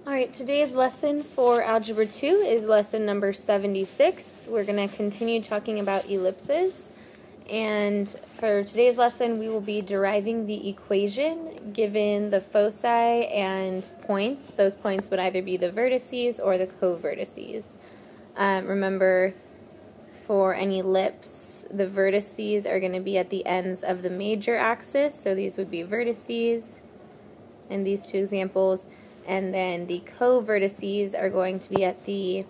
Alright, today's lesson for Algebra 2 is lesson number 76. We're going to continue talking about ellipses. And for today's lesson, we will be deriving the equation given the foci and points. Those points would either be the vertices or the co-vertices. Remember, for an ellipse, the vertices are going to be at the ends of the major axis. So these would be vertices in these two examples. And then the co-vertices are going to be at the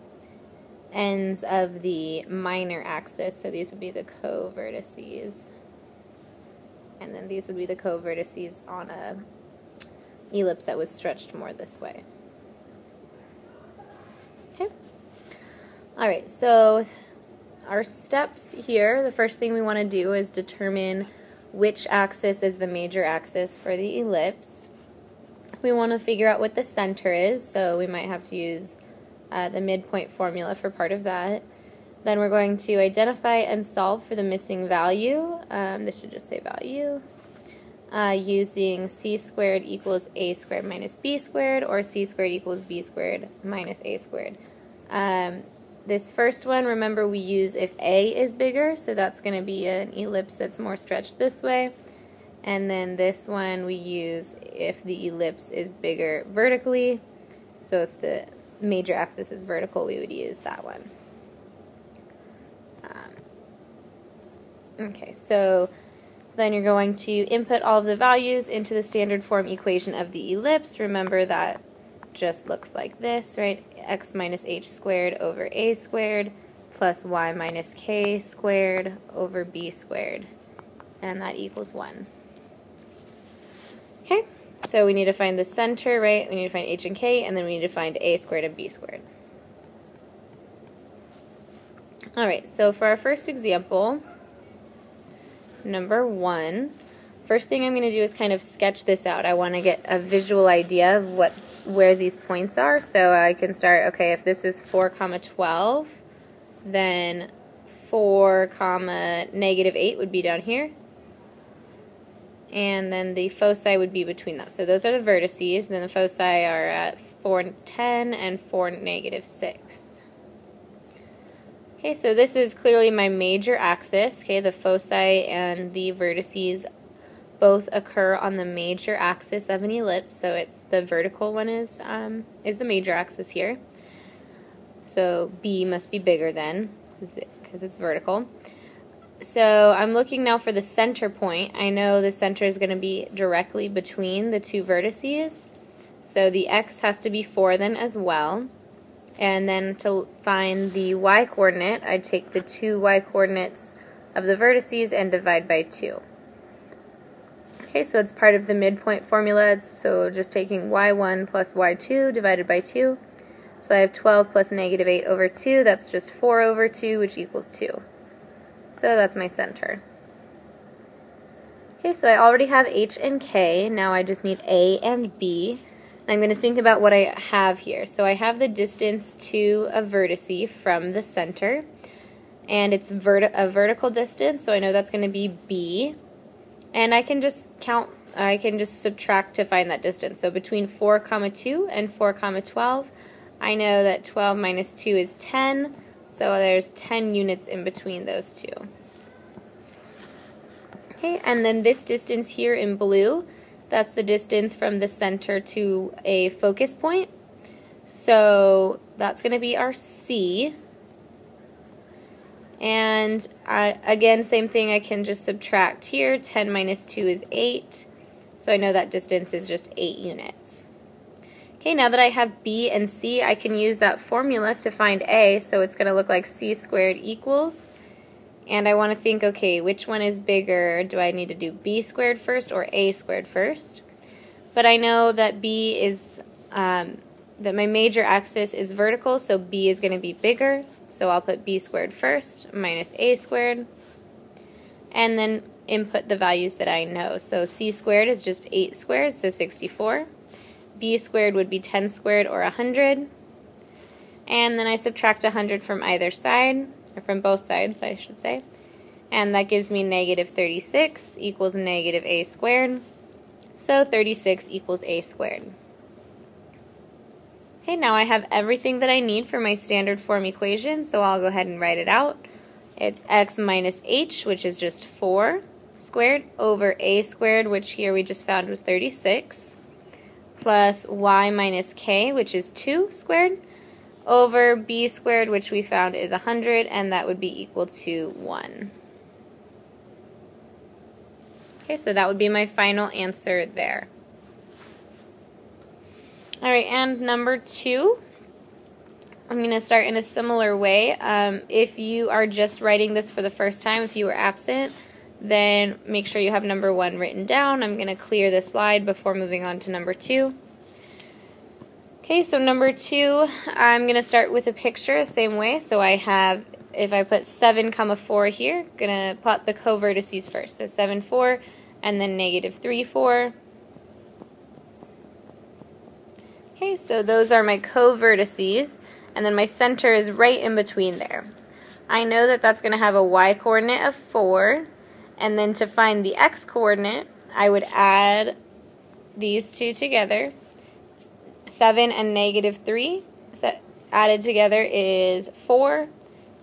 ends of the minor axis. So these would be the co-vertices. And then these would be the co-vertices on a ellipse that was stretched more this way. Okay. Alright, so our steps here, the first thing we want to do is determine which axis is the major axis for the ellipse. We want to figure out what the center is, so we might have to use the midpoint formula for part of that. Then we're going to identify and solve for the missing value. This should just say value. Using c squared equals a squared minus b squared, or c squared equals b squared minus a squared. This first one, remember, we use if a is bigger, so that's going to be an ellipse that's more stretched this way. And then this one we use if the ellipse is bigger vertically. So if the major axis is vertical, we would use that one. Okay, so then you're going to input all of the values into the standard form equation of the ellipse. Remember that just looks like this, right? X minus h squared over a squared plus y minus k squared over b squared. And that equals 1. Okay, so we need to find the center, right? We need to find h and k, and then we need to find a squared and b squared. Alright, so for our first example, number 1, first thing I'm going to do is kind of sketch this out. I want to get a visual idea of where these points are, so I can start, okay, if this is 4, 12, then 4, negative 8 would be down here. And then the foci would be between that. So those are the vertices, and then the foci are at 4, 10, and 4, negative 6. Okay, so this is clearly my major axis. Okay, the foci and the vertices both occur on the major axis of an ellipse, so it's the vertical one is the major axis here. So B must be bigger then, because it's vertical. So I'm looking now for the center point. I know the center is going to be directly between the two vertices. So the x has to be 4 then as well. And then to find the y-coordinate, I take the two y-coordinates of the vertices and divide by 2. Okay, so it's part of the midpoint formula. So just taking y1 plus y2 divided by 2. So I have 12 plus negative 8 over 2. That's just 4 over 2, which equals 2. So that's my center. Okay, so I already have h and k. Now I just need a and b. I'm going to think about what I have here. So I have the distance to a vertice from the center, and it's a vertical distance, so I know that's going to be b. And I can just subtract to find that distance. So between 4, 2 and 4, 12, I know that 12 minus 2 is 10. So there's 10 units in between those two. Okay, and then this distance here in blue, that's the distance from the center to a focus point. So that's going to be our C. And again, same thing, I can just subtract here. 10 minus 2 is 8. So I know that distance is just 8 units. Okay, now that I have b and c, I can use that formula to find a, so it's going to look like c squared equals, and I want to think, okay, which one is bigger? Do I need to do b squared first or a squared first? But I know that b is, that my major axis is vertical, so b is going to be bigger, so I'll put b squared first minus a squared, and then input the values that I know. So c squared is just 8 squared, so 64. B squared would be 10 squared, or 100. And then I subtract 100 from either side, or from both sides, I should say. And that gives me negative 36 equals negative a squared. So 36 equals a squared. Okay, now I have everything that I need for my standard form equation, so I'll go ahead and write it out. It's x minus h, which is just 4 squared, over a squared, which here we just found was 36, plus y minus k, which is 2 squared, over b squared, which we found is 100, and that would be equal to 1. Okay, so that would be my final answer there. Alright, and number 2, I'm going to start in a similar way. If you are just writing this for the first time, if you were absent, then make sure you have number 1 written down. I'm going to clear the slide before moving on to number 2. Okay, so number 2, I'm going to start with a picture the same way. So I have, if I put 7, 4 here, going to plot the co-vertices first. So 7, 4, and then negative 3, 4. Okay, so those are my co-vertices, and then my center is right in between there. I know that that's going to have a y-coordinate of 4, and then to find the x-coordinate, I would add these two together. 7 and negative 3 added together is 4,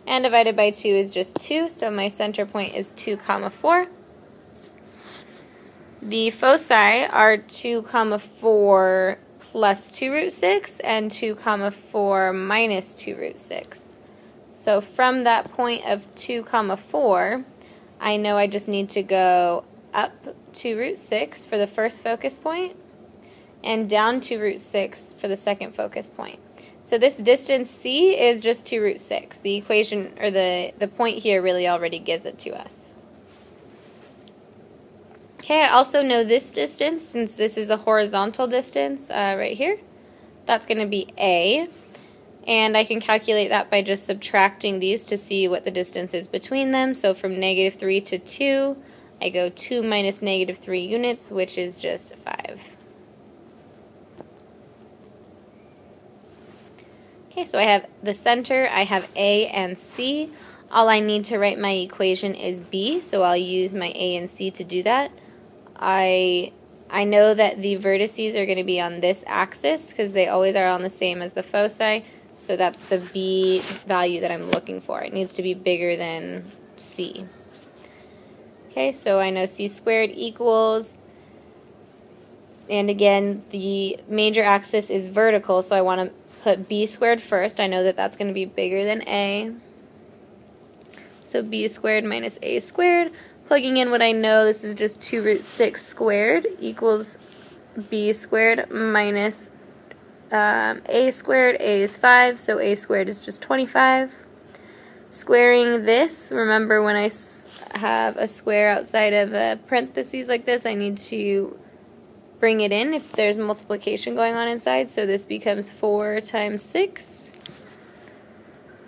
and divided by 2 is just 2, so my center point is 2, 4. The foci are 2, 4 plus 2 root 6 and 2, 4 minus 2 root 6. So from that point of 2, 4, I know I just need to go up 2 root 6 for the first focus point and down 2 root 6 for the second focus point. So this distance c is just 2 root 6. The equation, or the point here really already gives it to us. Okay, I also know this distance, since this is a horizontal distance right here. That's going to be a, and I can calculate that by just subtracting these to see what the distance is between them. So from negative 3 to 2, I go 2 minus negative 3 units, which is just 5. Okay, so I have the center, I have a and c. All I need to write my equation is b, so I'll use my a and c to do that. I know that the vertices are going to be on this axis because they always are on the same as the foci, so that's the b value that I'm looking for. It needs to be bigger than c. Okay, so I know c squared equals, and again, the major axis is vertical, so I want to put b squared first. I know that that's going to be bigger than a. So b squared minus a squared. Plugging in what I know, this is just 2 root 6 squared equals b squared minus a squared. A is 5, so a squared is just 25. Squaring this, remember when I have a square outside of a parentheses like this, I need to bring it in if there's multiplication going on inside. So this becomes 4 times 6.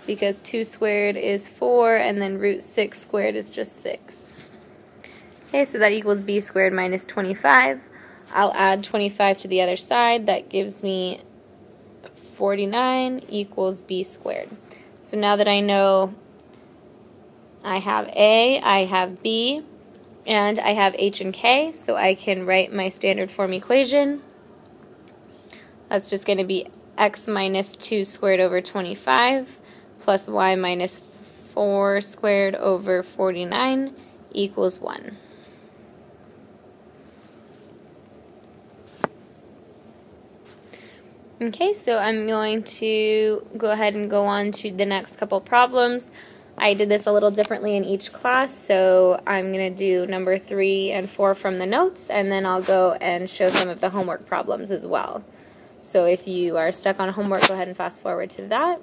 Because 2 squared is 4, and then root 6 squared is just 6. Okay, so that equals b squared minus 25. I'll add 25 to the other side. That gives me 49 equals b squared. So now that I know I have a, I have b, and I have h and k, so I can write my standard form equation. That's just going to be x minus 2 squared over 25 plus y minus 4 squared over 49 equals 1. Okay, so I'm going to go ahead and go on to the next couple problems. I did this a little differently in each class, so I'm going to do number 3 and 4 from the notes, and then I'll go and show some of the homework problems as well. So if you are stuck on homework, go ahead and fast forward to that,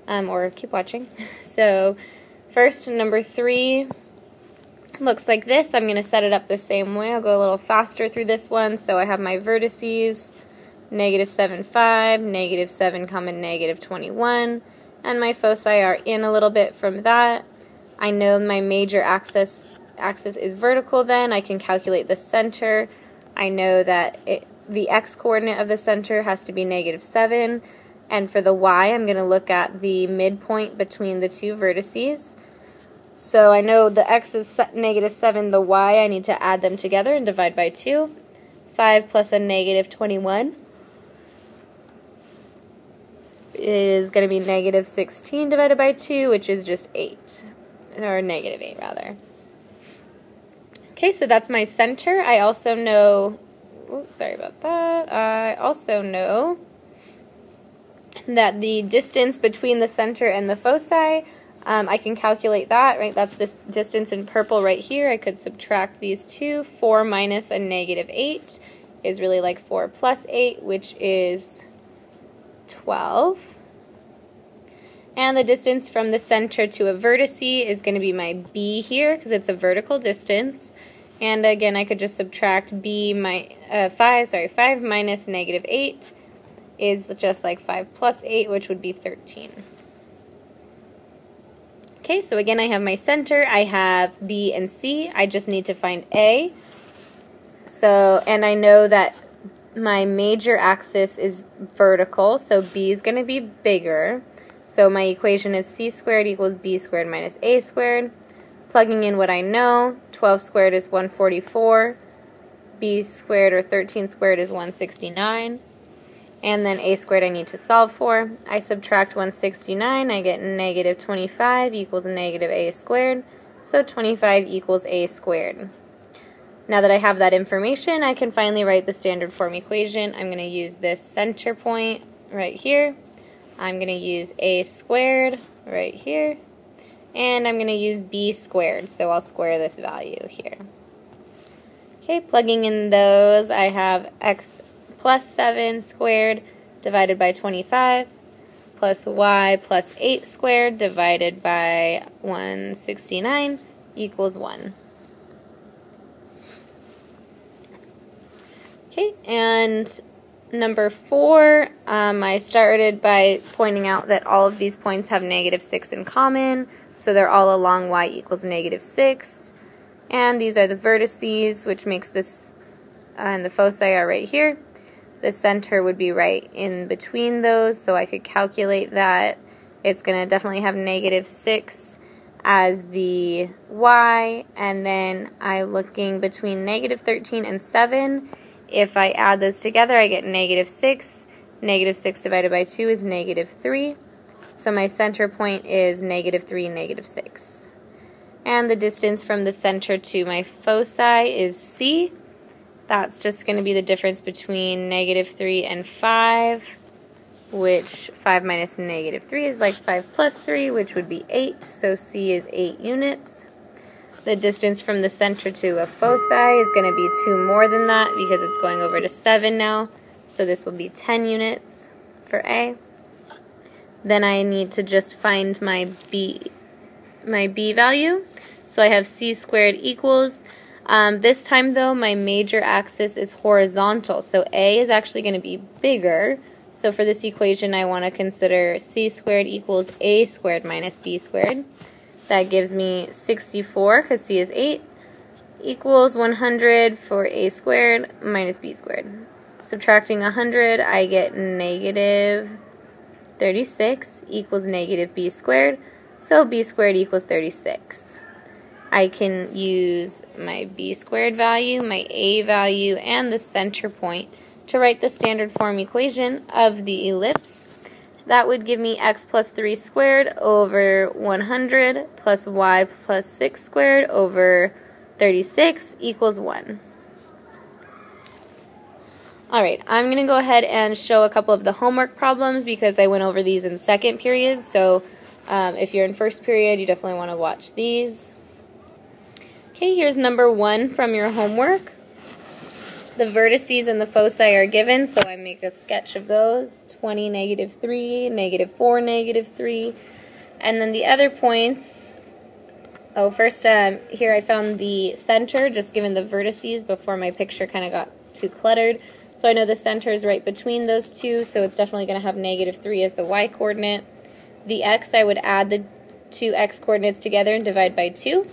or keep watching. So first, number 3 looks like this. I'm going to set it up the same way. I'll go a little faster through this one. So I have my vertices, negative 7, 5, negative 7, negative 21, and my foci are in a little bit from that. I know my major axis is vertical then. I can calculate the center. I know that the x-coordinate of the center has to be negative 7, and for the y, I'm going to look at the midpoint between the two vertices. So I know the x is negative 7, the y, I need to add them together and divide by 2. 5 plus a negative 21. is going to be negative 16 divided by 2, which is just 8, or negative 8 rather. Okay, so that's my center. I also know, oops, sorry about that. I also know that the distance between the center and the foci, I can calculate that, right? That's this distance in purple right here. I could subtract these two. 4 minus a negative 8 is really like 4 plus 8, which is 12. And the distance from the center to a vertex is going to be my b here, because it's a vertical distance. And again, I could just subtract 5 minus negative 8 is just like 5 plus 8, which would be 13. Okay, so again, I have my center. I have B and C. I just need to find A. So, and I know that my major axis is vertical, so B is going to be bigger. So my equation is C squared equals B squared minus A squared. Plugging in what I know, 12 squared is 144, B squared or 13 squared is 169, and then A squared I need to solve for. I subtract 169, I get negative 25 equals negative A squared, so 25 equals A squared. Now that I have that information, I can finally write the standard form equation. I'm going to use this center point right here. I'm going to use A squared right here. And I'm going to use B squared, so I'll square this value here. Okay, plugging in those, I have x plus 7 squared divided by 25 plus y plus 8 squared divided by 169 equals 1. Okay, and number 4, I started by pointing out that all of these points have negative 6 in common. So they're all along y equals negative 6. And these are the vertices, which makes this, and the foci are right here. The center would be right in between those, so I could calculate that. It's going to definitely have negative 6 as the y, and then I'm looking between negative 13 and 7. If I add those together, I get negative 6. Negative 6 divided by 2 is negative 3. So my center point is negative 3, negative 6. And the distance from the center to my foci is C. That's just going to be the difference between negative 3 and 5, which 5 minus negative 3 is like 5 plus 3, which would be 8. So C is 8 units. The distance from the center to a foci is going to be 2 more than that because it's going over to 7 now. So this will be 10 units for A. Then I need to just find my B value. So I have C squared equals. This time though, my major axis is horizontal. So A is actually going to be bigger. So for this equation, I want to consider C squared equals A squared minus B squared. That gives me 64, because C is 8, equals 100 for A squared minus B squared. Subtracting 100, I get negative 36 equals negative B squared, so B squared equals 36. I can use my B squared value, my A value, and the center point to write the standard form equation of the ellipse. That would give me x plus 3 squared over 100 plus y plus 6 squared over 36 equals 1. Alright, I'm going to go ahead and show a couple of the homework problems because I went over these in second period. So if you're in first period, you definitely want to watch these. Okay, here's number 1 from your homework. The vertices and the foci are given, so I make a sketch of those. 20, negative 3, negative 4, negative 3. And then the other points, first here I found the center, just given the vertices before my picture kind of got too cluttered. So I know the center is right between those two, so it's definitely going to have negative 3 as the y-coordinate. The x, I would add the two x-coordinates together and divide by 2.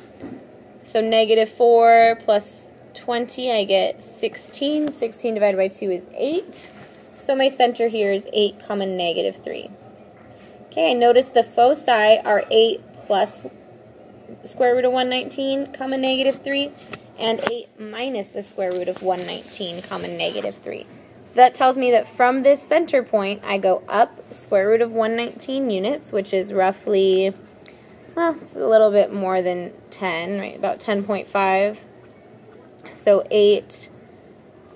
So negative 4 plus 20, I get 16. 16 divided by 2 is 8. So my center here is 8, negative 3. Okay, I notice the foci are 8 plus square root of 119, negative 3, and 8 minus the square root of 119, negative 3. So that tells me that from this center point, I go up square root of 119 units, which is roughly, well, it's a little bit more than 10, right, about 10.5. So 8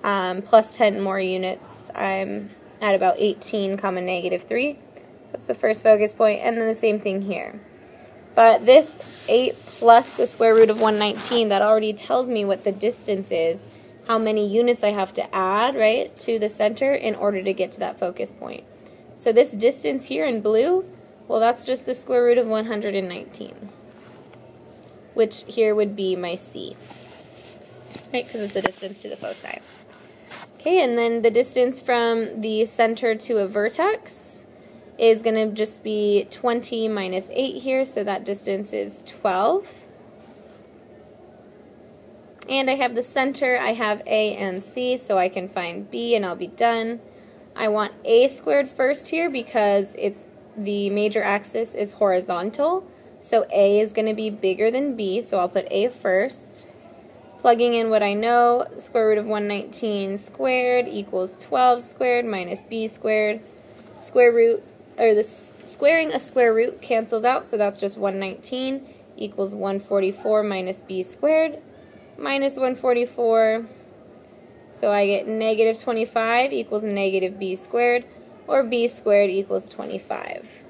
plus 10 more units, I'm at about 18 comma negative 3. That's the first focus point, and then the same thing here. But this 8 plus the square root of 119, that already tells me what the distance is, how many units I have to add, right, to the center in order to get to that focus point. So this distance here in blue, well, that's just the square root of 119, which here would be my C, right, because it's the distance to the foci. Okay, and then the distance from the center to a vertex is going to just be 20 minus 8 here, so that distance is 12. And I have the center, I have A and C, so I can find B and I'll be done. I want A squared first here because the major axis is horizontal, so A is going to be bigger than B, so I'll put A first. Plugging in what I know, square root of 119 squared equals 12 squared minus B squared. Square root, or the squaring a square root cancels out, so that's just 119 equals 144 minus B squared. Minus 144, so I get negative 25 equals negative B squared, or B squared equals 25.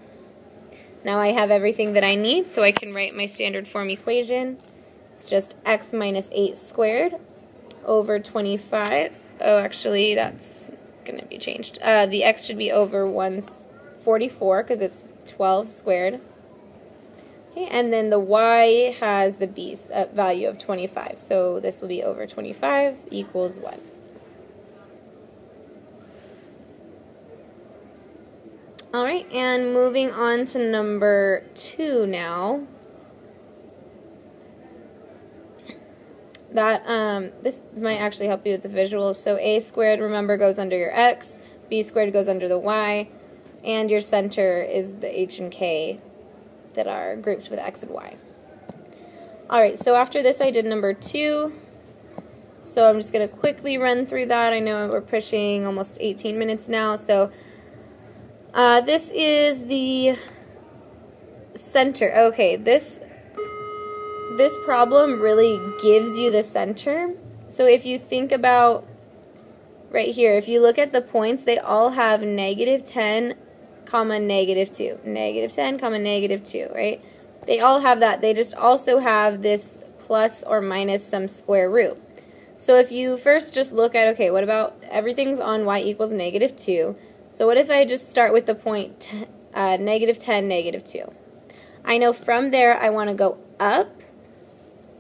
Now I have everything that I need, so I can write my standard form equation. It's just x minus 8 squared over 25. Oh, actually, that's going to be changed. The x should be over 144 because it's 12 squared. Okay, and then the y has the b value of 25, so this will be over 25 equals 1. Alright, and moving on to number 2 now. This might actually help you with the visuals. So a squared, remember, goes under your x, b squared goes under the y, and your center is the h and k that are grouped with x and y. Alright, so after this I did number 2. So I'm just going to quickly run through that. I know we're pushing almost 18 minutes now. So this is the center. Okay, this problem really gives you the center. So if you think about right here, if you look at the points, they all have negative 10 comma negative 2, negative 10 comma negative 2, right? They all have that. They just also have this plus or minus some square root. So if you first just look at, okay, what about everything's on y equals negative 2. So what if I just start with the point negative 10, negative 2? I know from there I want to go up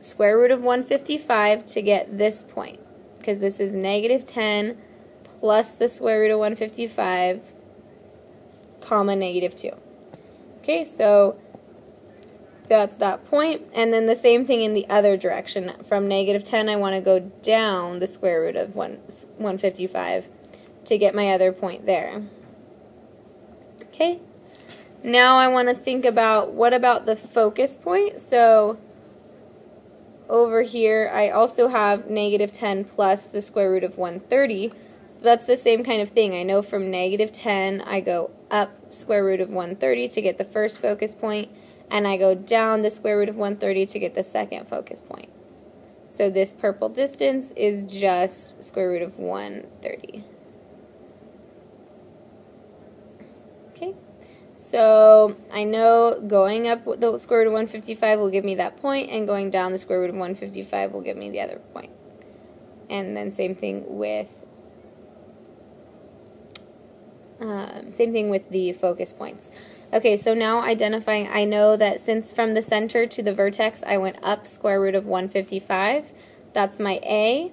square root of 155 to get this point, because this is negative 10 plus the square root of 155 comma negative 2. Okay, so that's that point. And then the same thing in the other direction. From negative 10, I want to go down the square root of 155 to get my other point there. Okay, now I want to think about, what about the focus point? So over here, I also have negative 10 plus the square root of 130. So that's the same kind of thing. I know from negative 10, I go up square root of 130 to get the first focus point, and I go down the square root of 130 to get the second focus point. So this purple distance is just square root of 130. Okay, so I know going up the square root of 155 will give me that point, and going down the square root of 155 will give me the other point. And then same thing with the focus points. Okay, so now identifying, I know that since from the center to the vertex I went up square root of 155, that's my A,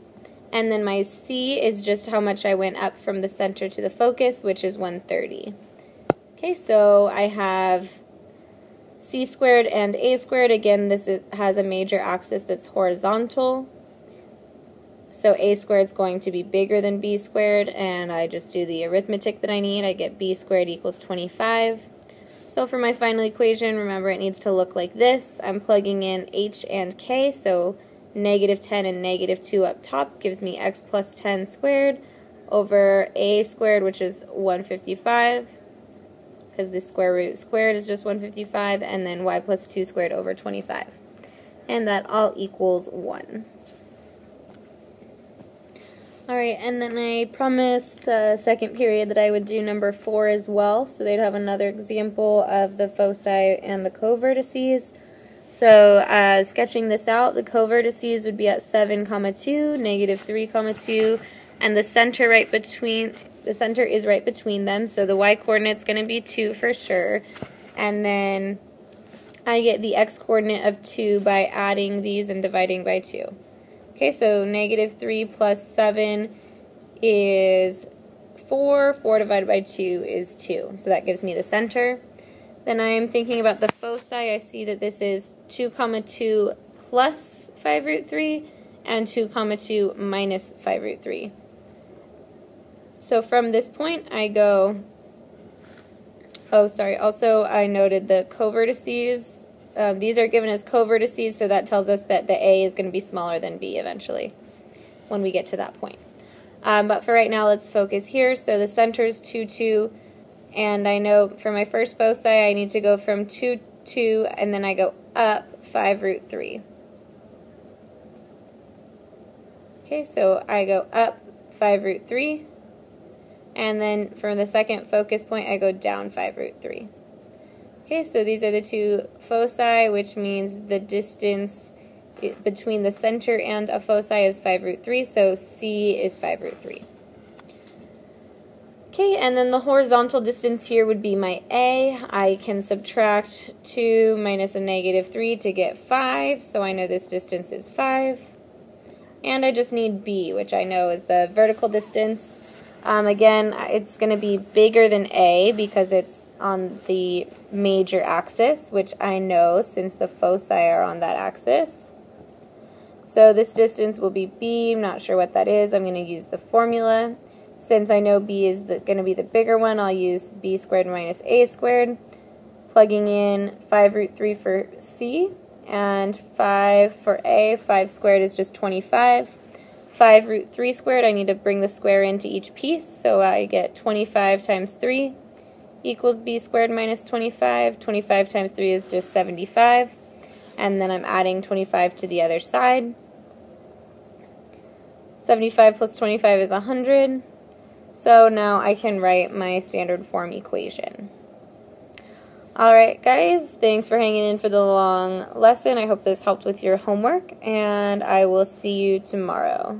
and then my C is just how much I went up from the center to the focus, which is 130. Okay, so I have C squared and A squared. Again, this has a major axis that's horizontal. So A squared is going to be bigger than B squared, and I just do the arithmetic that I need. I get B squared equals 25. So for my final equation, remember it needs to look like this. I'm plugging in H and K, so negative 10 and negative 2 up top gives me x plus 10 squared over a squared, which is 155, because the square root squared is just 155, and then y plus 2 squared over 25. And that all equals 1. Alright, and then I promised second period that I would do number 4 as well, so they'd have another example of the foci and the covertices. So sketching this out, the covertices would be at 7, 2, negative 3, 2, and the center is right between them, so the y-coordinate's going to be 2 for sure, and then I get the x-coordinate of 2 by adding these and dividing by 2. Okay, so negative 3 plus 7 is 4. 4 divided by 2 is 2. So that gives me the center. Then I am thinking about the foci. I see that this is 2, 2 plus 5 root 3 and 2, 2 minus 5 root 3. So from this point I go, also I noted the covertices. These are given as covertices, so that tells us that the A is going to be smaller than B eventually when we get to that point. But for right now, let's focus here. So the center is 2, 2, and I know for my first foci, I need to go from 2, 2, and then I go up 5 root 3. Okay, so I go up 5 root 3, and then from the second focus point, I go down 5 root 3. Okay, so these are the two foci, which means the distance between the center and a foci is 5 root 3, so C is 5 root 3. Okay, and then the horizontal distance here would be my A. I can subtract 2 minus a negative 3 to get 5, so I know this distance is 5. And I just need B, which I know is the vertical distance. Again, it's going to be bigger than A because it's on the major axis, which I know since the foci are on that axis. So this distance will be B. I'm not sure what that is. I'm going to use the formula. Since I know B is going to be the bigger one, I'll use B squared minus A squared, plugging in 5 root 3 for C and 5 for A. 5 squared is just 25. 5 root 3 squared, I need to bring the square into each piece, so I get 25 times 3 equals B squared minus 25. 25 times 3 is just 75, and then I'm adding 25 to the other side. 75 plus 25 is 100, so now I can write my standard form equation. Alright guys, thanks for hanging in for the long lesson. I hope this helped with your homework, and I will see you tomorrow.